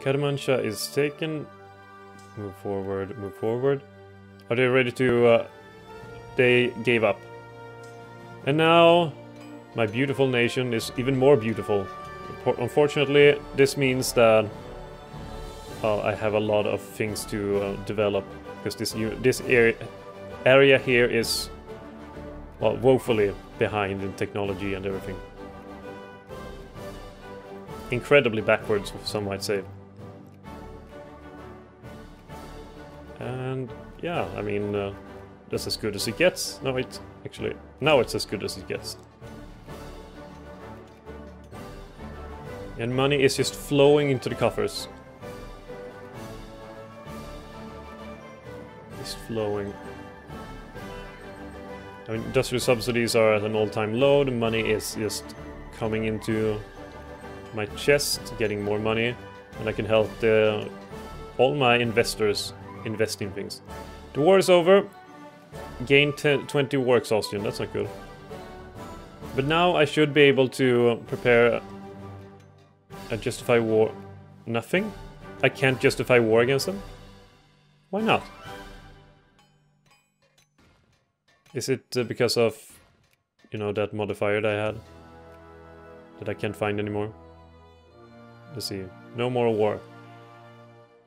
Kermanshah is taken. Move forward, move forward. Are they ready to... they gave up. And now, my beautiful nation is even more beautiful. Unfortunately, this means that I have a lot of things to develop. Because this area here is, well, woefully behind in technology and everything. Incredibly backwards, some might say. And yeah, I mean, that's as good as it gets. No, it's actually, now it's as good as it gets. And money is just flowing into the coffers. It's flowing. I mean, industrial subsidies are at an all-time low. The money is just coming into my chest, getting more money, and I can help all my investors invest in things. The war is over. Gain 20 war exhaustion. That's not good. But now I should be able to prepare a justify war. Nothing? I can't justify war against them? Why not? Is it because of, you know, that modifier that I had? That I can't find anymore? Let's see. No more war.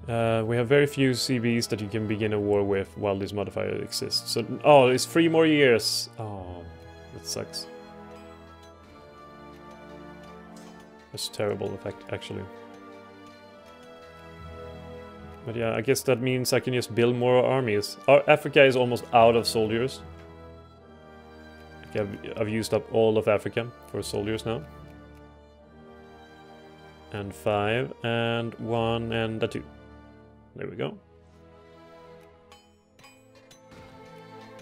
We have very few CBs that you can begin a war with while this modifier exists. So, oh, it's 3 more years. Oh, that sucks. That's terrible effect, actually. But yeah, I guess that means I can just build more armies. Africa is almost out of soldiers. I've used up all of Africa for soldiers now. And 5, and 1, and a 2. There we go.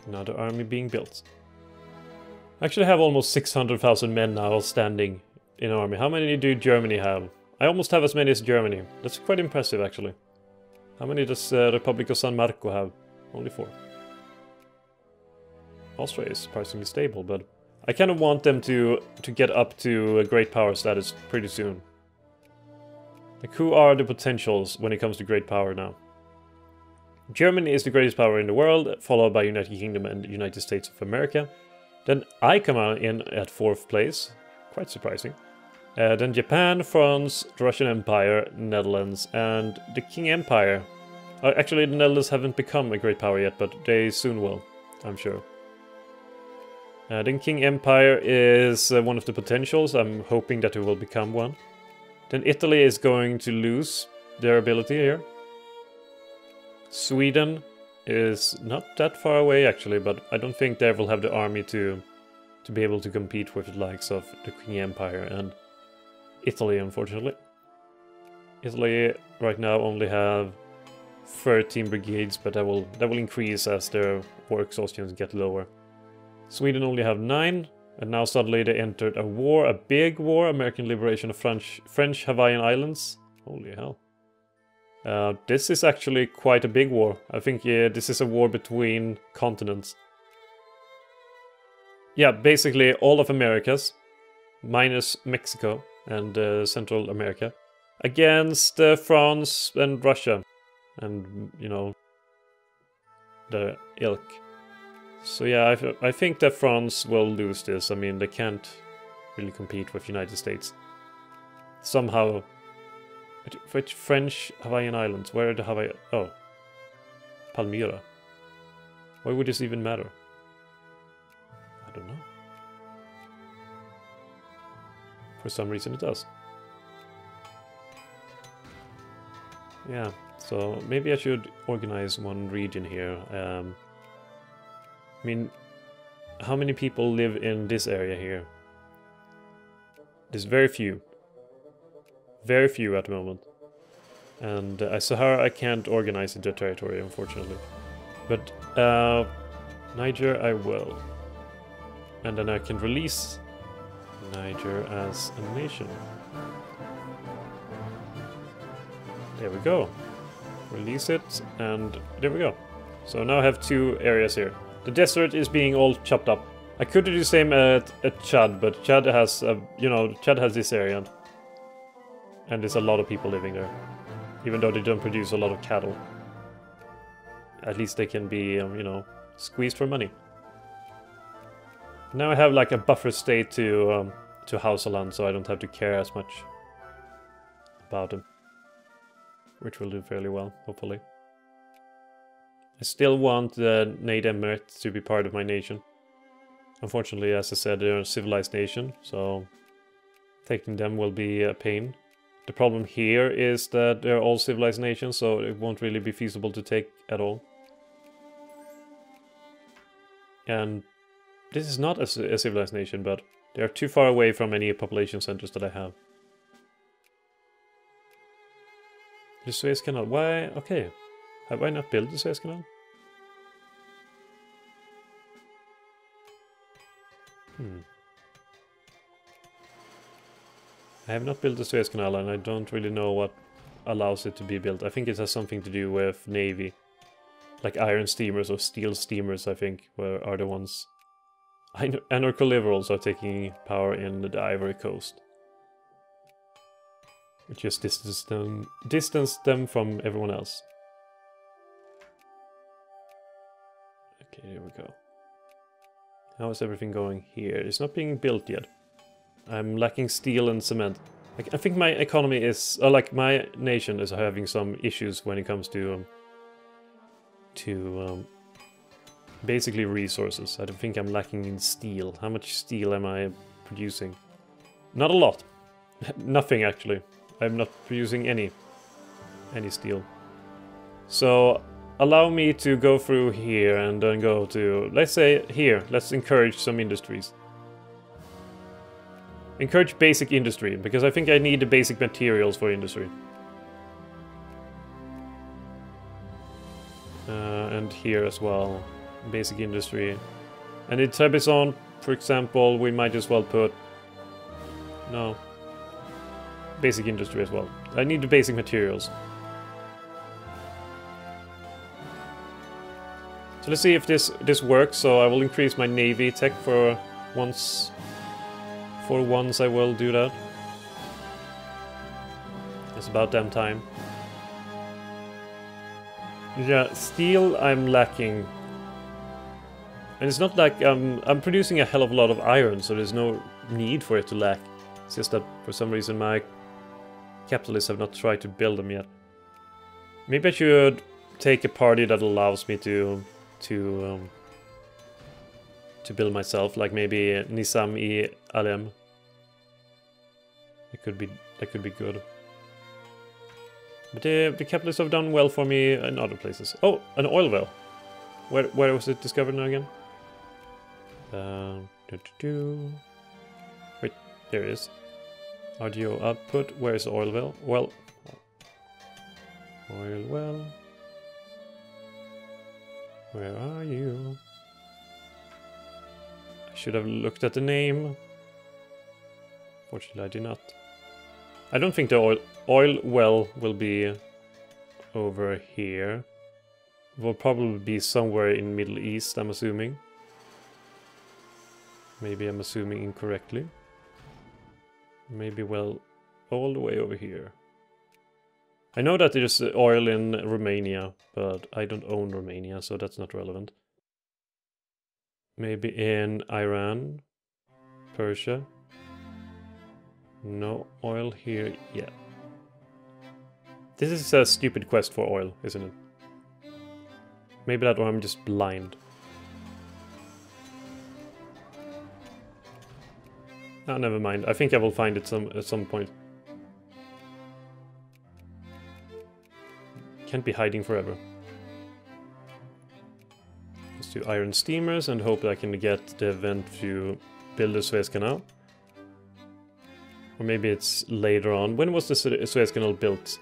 Another army being built. I actually have almost 600,000 men now standing in army. How many do Germany have? I almost have as many as Germany. That's quite impressive, actually. How many does Republic of San Marco have? Only 4. Austria is surprisingly stable, but I kind of want them to get up to a great power status pretty soon. Like, who are the potentials when it comes to great power now? Germany is the greatest power in the world, followed by United Kingdom and the United States of America. Then I come out in at 4th place, quite surprising. Then Japan, France, the Russian Empire, Netherlands, and the King Empire. Actually, the Netherlands haven't become a great power yet, but they soon will, I'm sure. Then King Empire is one of the potentials. I'm hoping that it will become one. Then Italy is going to lose their ability here. Sweden is not that far away, actually, but I don't think they will have the army to be able to compete with the likes of the King Empire and Italy, unfortunately. Italy right now only have 13 brigades, but that will increase as their war exhaustions get lower. Sweden only have 9. And now suddenly they entered a war, a big war, American liberation of French Hawaiian Islands. Holy hell. This is actually quite a big war. I think this is a war between continents. Yeah, basically all of Americas, minus Mexico and Central America, against France and Russia. And, you know, the ilk. So yeah, I think that France will lose this. I mean, they can't really compete with United States. Somehow... Which French Hawaiian Islands? Where are the Hawaii... Oh. Palmyra. Why would this even matter? I don't know. For some reason it does. Yeah, so maybe I should organize one region here. I mean, how many people live in this area here? There's very few. Very few at the moment. And Sahara I can't organize into a territory, unfortunately. But Niger I will. And then I can release Niger as a nation. There we go. Release it, and there we go. So now I have 2 areas here. The desert is being all chopped up. I could do the same at Chad, but Chad has, you know, Chad has this area. And there's a lot of people living there. Even though they don't produce a lot of cattle. At least they can be, you know, squeezed for money. Now I have like a buffer state to house a land, so I don't have to care as much about them. Which will do fairly well, hopefully. I still want the Naid Emirates to be part of my nation. Unfortunately, as I said, they're a civilized nation, so taking them will be a pain. The problem here is that they're all civilized nations, so it won't really be feasible to take at all. And this is not a civilized nation, but they are too far away from any population centers that I have. The Suez Canal, why? Okay. Have I not built the Suez Canal? I have not built the Suez Canal, and I don't really know what allows it to be built. I think it has something to do with Navy. Like iron steamers or steel steamers, I think, are the ones. Anarcho-liberals are taking power in the Ivory Coast. Which just distance them from everyone else. Okay, here we go. How is everything going here? It's not being built yet. I'm lacking steel and cement. Like, I think my economy is, or like my nation is having some issues when it comes to basically resources. I don't think I'm lacking in steel. How much steel am I producing? Not a lot. Nothing actually. I'm not producing any steel. So allow me to go through here and then go to, let's say here, let's encourage some industries. Encourage basic industry, because I think I need the basic materials for industry. And here as well, basic industry. And in Trebizond, for example, we might as well put, no, basic industry as well. I need the basic materials. So let's see if this works. So I will increase my navy tech for once. For once I will do that. It's about damn time. Yeah, steel I'm lacking. And it's not like I'm producing a hell of a lot of iron, so there's no need for it to lack. It's just that for some reason my capitalists have not tried to build them yet. Maybe I should take a party that allows me to build myself, like maybe Nizam-i-Alem. That could be good. But the capitalists have done well for me in other places. Oh, an oil well. Where was it discovered now again? Wait, there it is. RDO output. Where is the oil well? Well, oil well. Where are you? I should have looked at the name. Fortunately, I did not. I don't think the oil well will be over here. It will probably be somewhere in Middle East, I'm assuming. Maybe I'm assuming incorrectly. Maybe, well, all the way over here. I know that there's oil in Romania, but I don't own Romania, so that's not relevant. Maybe in Iran, Persia. No oil here yet. This is a stupid quest for oil, isn't it? Maybe that, or I'm just blind. Oh, never mind. I think I will find it at some point. Can't be hiding forever. Let's do iron steamers and hope that I can get the event to build the Suez Canal. Or maybe it's later on. When was the Suez Canal built?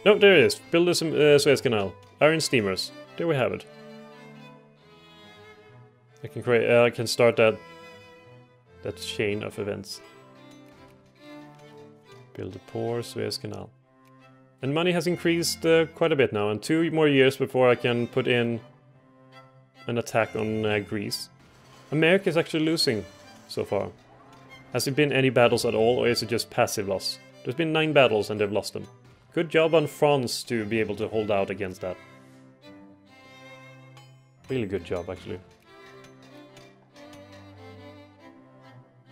No, there it is. Build the Suez Canal. Iron steamers. There we have it. I can create. I can start that chain of events. Build a poor Suez Canal. And money has increased quite a bit now, and 2 more years before I can put in an attack on Greece. America is actually losing so far. Has there been any battles at all, or is it just passive loss? There's been 9 battles and they've lost them. Good job on France to be able to hold out against that. Really good job, actually.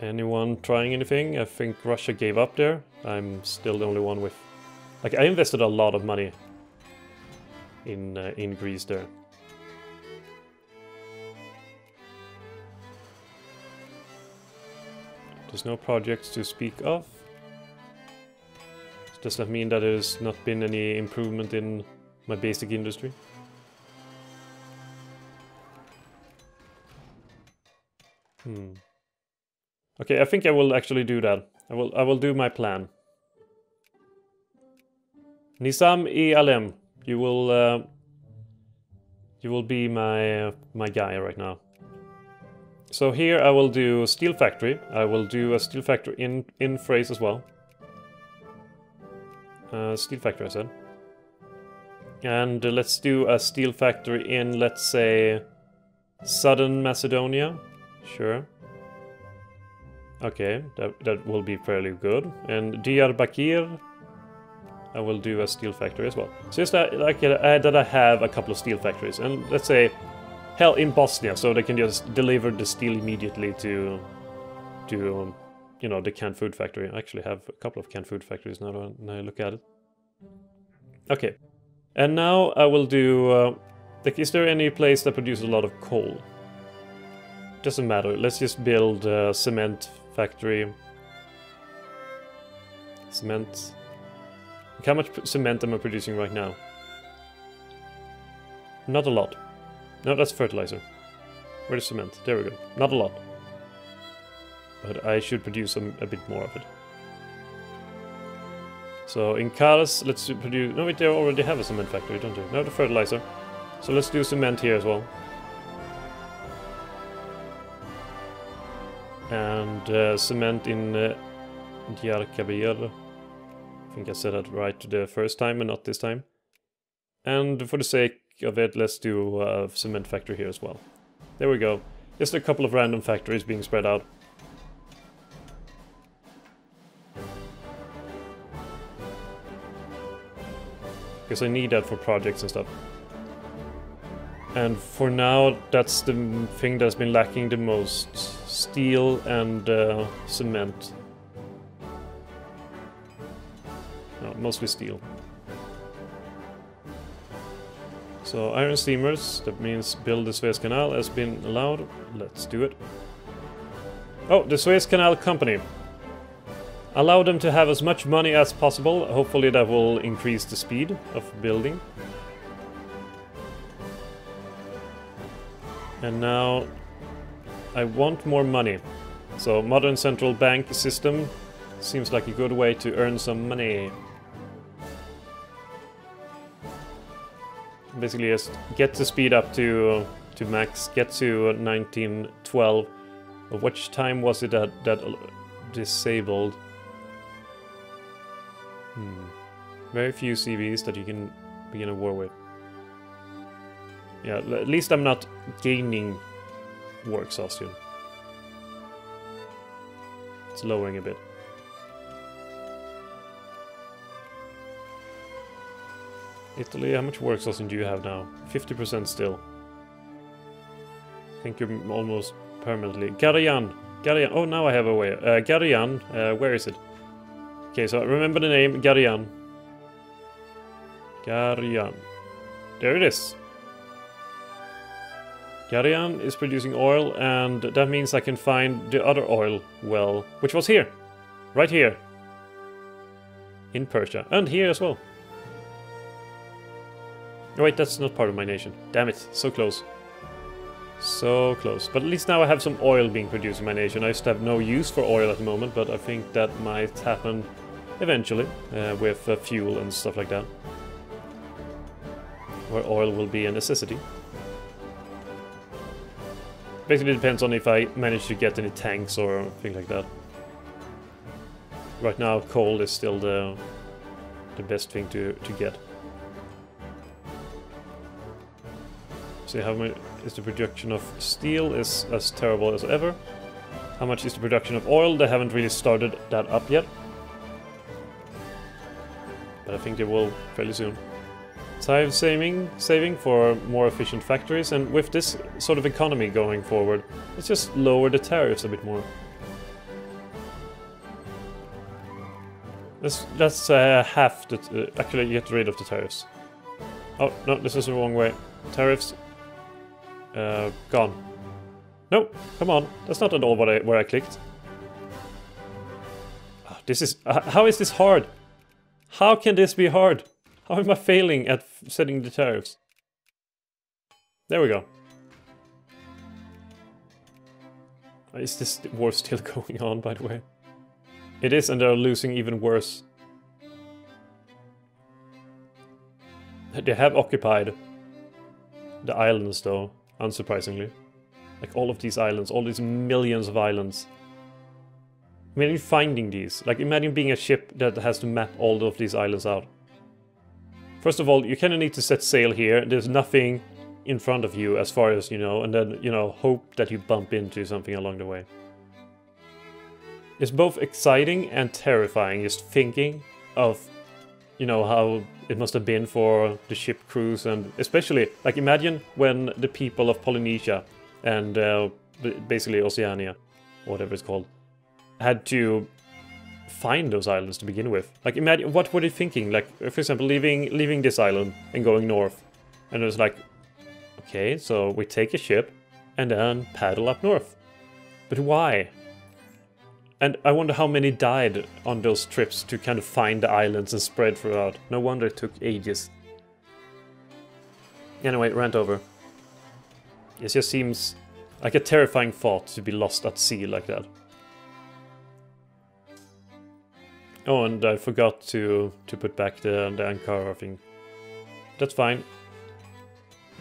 Anyone trying anything? I think Russia gave up there. I'm still the only one with... Like, I invested a lot of money in Greece there. There's no projects to speak of. Does that mean that there's not been any improvement in my basic industry? Okay, I think I will actually do that. I will do my plan. Nizam E Alem, you will be my guy right now. So here I will do steel factory. I will do a steel factory in Thrace as well. Steel factory, I said. And let's do a steel factory in, let's say, Southern Macedonia. Sure. Okay, that will be fairly good. And Diyarbakir, I will do a steel factory as well. So just that, like, that I have a couple of steel factories. And let's say, hell, in Bosnia, so they can just deliver the steel immediately to you know, the canned food factory. I actually have a couple of canned food factories now when I look at it. Okay. And now I will do... like, is there any place that produces a lot of coal? Doesn't matter. Let's just build a cement factory. Cement. How much cement am I producing right now? Not a lot. No, that's fertilizer. Where's cement? There we go. Not a lot. But I should produce a bit more of it. So in Kars, let's produce... No, wait, they already have a cement factory, don't they? No, the fertilizer. So let's do cement here as well. And cement in Diyarbakir. I think I said that right the first time and not this time. And for the sake of it, let's do a cement factory here as well. There we go. Just a couple of random factories being spread out. Because I need that for projects and stuff. And for now, that's the thing that's been lacking the most. Steel and cement. No, mostly steel. So iron steamers, that means build the Suez Canal has been allowed. Let's do it. Oh, the Suez Canal Company. Allow them to have as much money as possible. Hopefully that will increase the speed of building. And now I want more money. So modern central bank system seems like a good way to earn some money. Basically just get the speed up to max, get to 1912. Of which time was it that disabled? Very few CVs that you can begin a war with. Yeah, at least I'm not gaining war exhaustion. It's lowering a bit. Italy, how much war exhaustion do you have now? 50% still. I think you're almost permanently. Garian! Garian! Oh, now I have a way. Garian, where is it? Okay, so remember the name, Garian. Garian. There it is. Garian is producing oil, and that means I can find the other oil well, which was here. Right here. In Persia. And here as well. Oh, wait, that's not part of my nation. Damn it, so close. So close. But at least now I have some oil being produced in my nation. I just have no use for oil at the moment, but I think that might happen eventually with fuel and stuff like that. Where oil will be a necessity. Basically depends on if I manage to get any tanks or things like that. Right now coal is still the best thing to get. See how much is the production of steel is as terrible as ever. How much is the production of oil? They haven't really started that up yet. But I think they will fairly soon. Time saving for more efficient factories, and with this sort of economy going forward, let's just lower the tariffs a bit more. Let's half the actually get rid of the tariffs. Oh no, this is the wrong way. Tariffs gone. No, come on, that's not at all where I clicked. Oh, this is how is this hard? How can this be hard? How am I failing at setting the tariffs? There we go. Is this war still going on, by the way? It is, and they're losing even worse. They have occupied the islands, though, unsurprisingly. Like all of these islands, all these millions of islands. Imagine finding these. Like, imagine being a ship that has to map all of these islands out. First of all, you kind of need to set sail here. There's nothing in front of you as far as you know, and then, you know, hope that you bump into something along the way. It's both exciting and terrifying just thinking of, you know, how it must have been for the ship crews, and especially, like, imagine when the people of Polynesia and basically Oceania, whatever it's called, had to find those islands to begin with. Like, imagine, what were they thinking? Like, for example, leaving this island and going north. And it was like, okay, so we take a ship and then paddle up north. But why? And I wonder how many died on those trips to kind of find the islands and spread throughout. No wonder it took ages. Anyway, rant over. It just seems like a terrifying thought to be lost at sea like that. Oh, and I forgot to put back the Ankara thing. That's fine.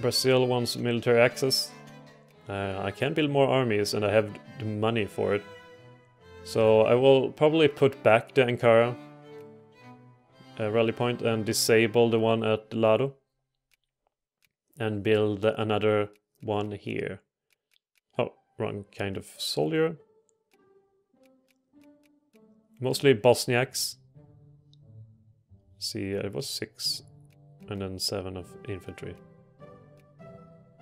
Brazil wants military access. I can build more armies and I have the money for it. So I will probably put back the Ankara rally point and disable the one at Lado. And build another one here. Oh, wrong kind of soldier. Mostly Bosniaks. See, it was 6 and then 7 of infantry.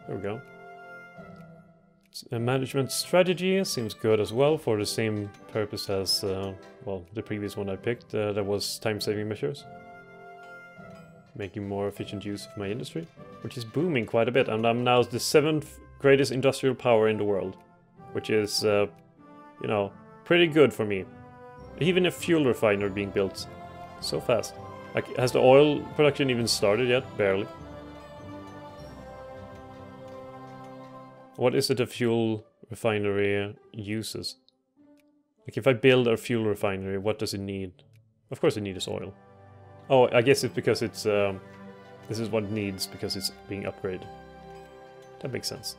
There we go. A management strategy seems good as well for the same purpose as, well, the previous one I picked. That was time-saving measures. Making more efficient use of my industry, which is booming quite a bit. And I'm now the 7th greatest industrial power in the world, which is, you know, pretty good for me. Even a fuel refinery being built so fast. Like, has the oil production even started yet? Barely. What is it a fuel refinery uses? Like, if I build a fuel refinery, what does it need? Of course it needs oil. Oh, I guess it's because it's, this is what it needs because it's being upgraded. That makes sense.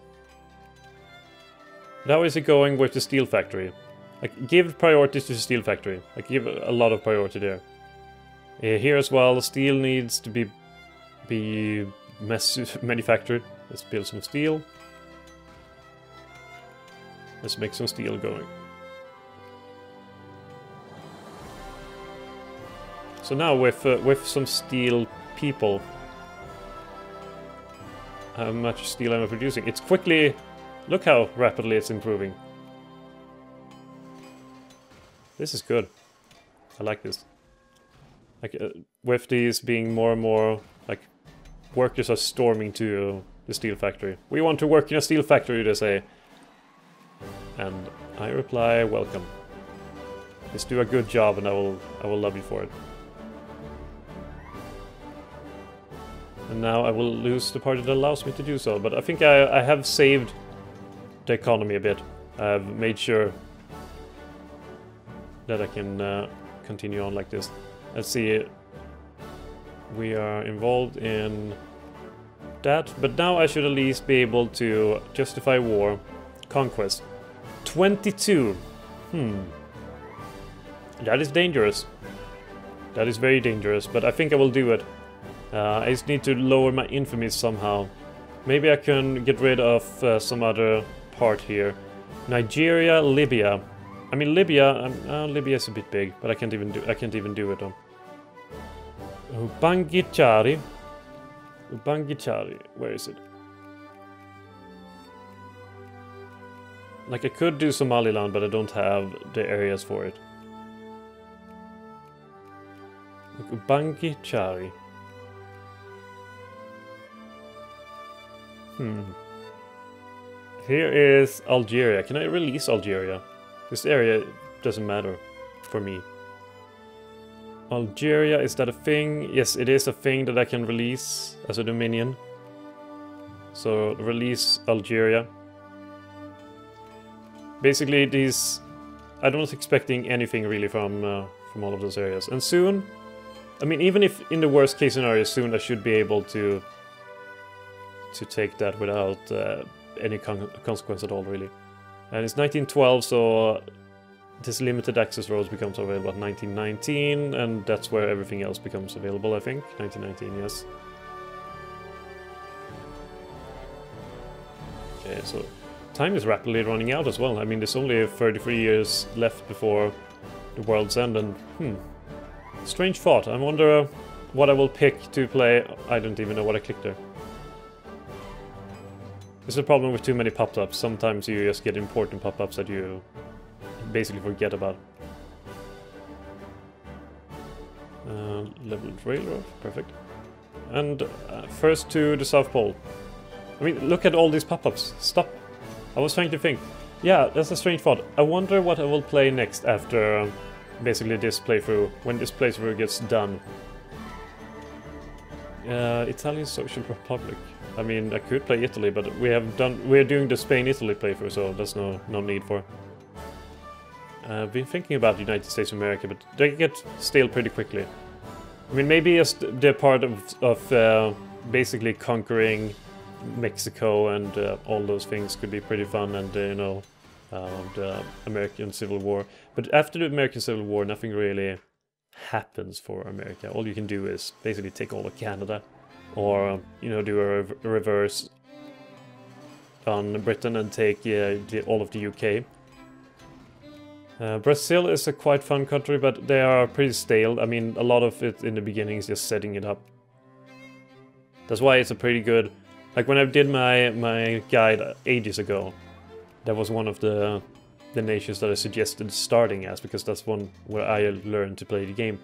But how is it going with the steel factory? Like, give priority to the steel factory. Like, give a lot of priority there. Here as well, steel needs to be manufactured. Let's build some steel. Let's make some steel going. So now with some steel people, how much steel am I producing? It's quickly. Look how rapidly it's improving. This is good. I like this. Like, with these being more and more, like, workers are storming to the steel factory. We want to work in a steel factory, they say. And I reply, welcome. Just do a good job and I will love you for it. And now I will lose the party that allows me to do so. But I think I have saved the economy a bit. I've made sure that I can continue on like this. Let's see. We are involved in that, but now I should at least be able to justify war. Conquest. 22. That is dangerous. That is very dangerous, but I think I will do it. I just need to lower my infamy somehow. Maybe I can get rid of some other part here. Nigeria, Libya. I mean, Libya is a bit big, but I can't even do it though. Ubangichari. Ubangichari, where is it? Like, I could do Somaliland, but I don't have the areas for it. Like, Ubangichari. Here is Algeria. Can I release Algeria? This area doesn't matter for me. Algeria, is that a thing? Yes, it is a thing that I can release as a dominion. So release Algeria. Basically, these, I'm not expecting anything really from all of those areas. And soon, I mean, even if in the worst case scenario, soon I should be able to take that without any consequence at all, really. And it's 1912, so this limited access roads becomes available at 1919, and that's where everything else becomes available, I think. 1919, yes. Okay, so time is rapidly running out as well. I mean, there's only 33 years left before the world's end, and strange thought. I wonder what I will pick to play. I don't even know what I clicked there. There's a problem with too many pop-ups. Sometimes you just get important pop-ups that you basically forget about. Leveled railroad, perfect. And first to the South Pole. I mean, look at all these pop-ups. Stop. I was trying to think. Yeah, that's a strange thought. I wonder what I will play next after basically this playthrough, when this playthrough gets done. Italian Social Republic. I mean, I could play Italy, but we're doing the Spain-Italy playthrough, so there's no need for. I've been thinking about the United States of America, but they get stale pretty quickly. I mean, maybe just the part of basically conquering Mexico and all those things could be pretty fun, and you know, the American Civil War. But after the American Civil War, nothing really happens for America. All you can do is basically take all of Canada, or you know, do a reverse on Britain and take all of the UK. Brazil is a quite fun country, but they are pretty stale. I mean, a lot of it in the beginning is just setting it up. That's why it's a pretty good. Like when I did my guide ages ago, that was one of the nations that I suggested starting as, because that's one where I learned to play the game.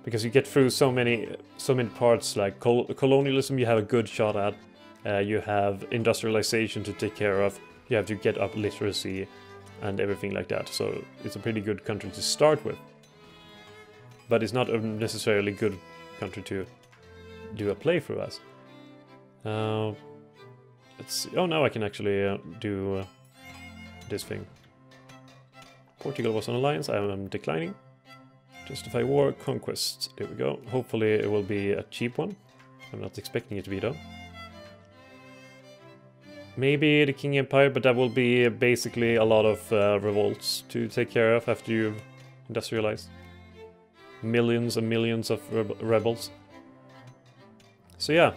Because you get through so many parts, like colonialism you have a good shot at, you have industrialization to take care of, you have to get up literacy and everything like that. So it's a pretty good country to start with. But it's not a necessarily good country to do a playthrough as. Let's see. Oh, now I can actually do this thing. Portugal was an alliance. I am declining. Justify war, conquest. There we go. Hopefully it will be a cheap one. I'm not expecting it to be though. Maybe the King Empire, but that will be basically a lot of revolts to take care of after you've industrialized. Millions and millions of rebels. So yeah.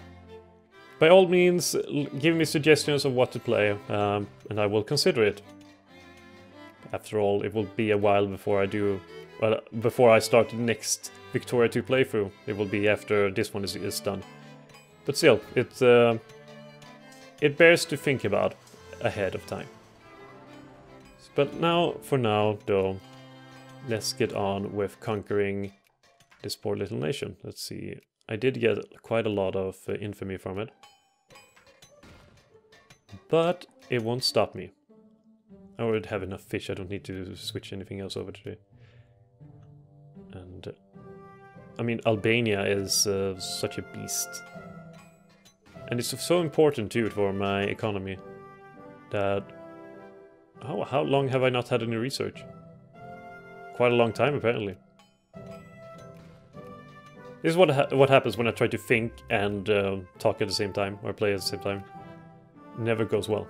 By all means, give me suggestions of what to play, and I will consider it. After all, it will be a while before I do... Well, before I start the next Victoria 2 playthrough. It will be after this one is done. But still, it bears to think about ahead of time. But now, for now, though, let's get on with conquering this poor little nation. Let's see. I did get quite a lot of infamy from it. But it won't stop me. I already have enough fish, I don't need to switch anything else over today. And I mean, Albania is such a beast. And it's so important too for my economy that... How long have I not had any research? Quite a long time, apparently. This is what happens when I try to think and talk at the same time, or play at the same time. It never goes well.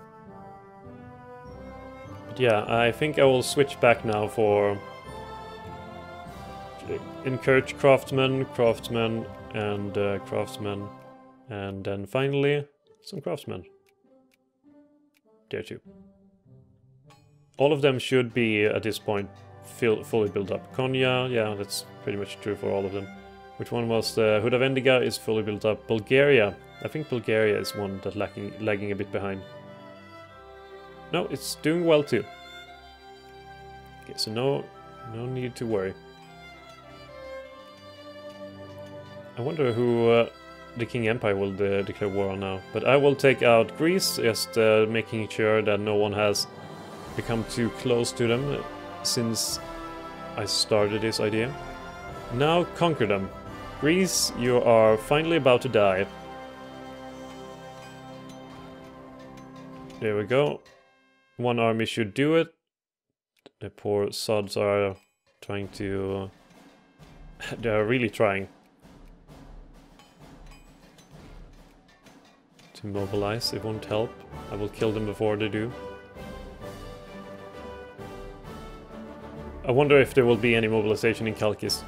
But yeah, I think I will switch back now for... Encourage craftsmen, and craftsmen. And then finally, some craftsmen. There too. All of them should be, at this point, fully built up. Konya, yeah, that's pretty much true for all of them. Which one was the Hood of Endiga is fully built up. Bulgaria. I think Bulgaria is one that's lagging a bit behind. No, it's doing well too. Okay, so no need to worry. I wonder who the King Empire will declare war on now. But I will take out Greece, just making sure that no one has become too close to them since I started this idea. Now conquer them. Greece, you are finally about to die. There we go. One army should do it. The poor sods are trying to... they are really trying to mobilize. It won't help. I will kill them before they do. I wonder if there will be any mobilization in Kalkis.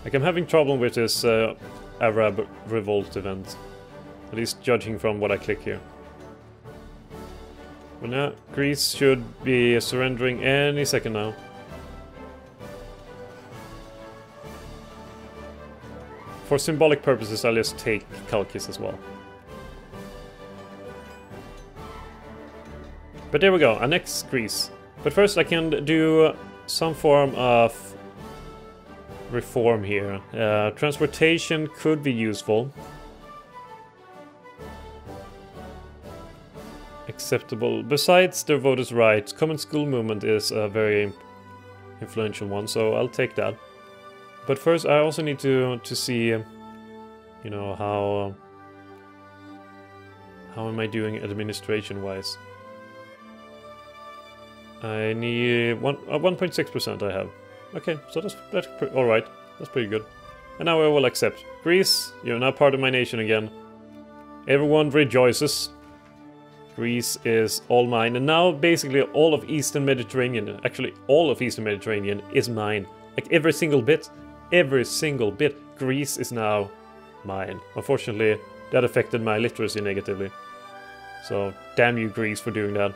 Like, I'm having trouble with this Arab revolt event. At least judging from what I click here. But now, Greece should be surrendering any second now. For symbolic purposes, I'll just take Kalkis as well. But there we go, annex Greece. But first I can do some form of reform here. Transportation could be useful. Acceptable. Besides the voters' rights, common school movement is a very influential one, so I'll take that. But first I also need to see, you know, how am I doing administration-wise? I need 1.6% I have. Okay, so that's alright. That's pretty good. And now I will accept. Greece, you're now part of my nation again. Everyone rejoices. Greece is all mine. And now basically all of Eastern Mediterranean, actually all of Eastern Mediterranean is mine. Like every single bit. Every single bit. Greece is now mine. Unfortunately, that affected my literacy negatively. So, damn you Greece for doing that.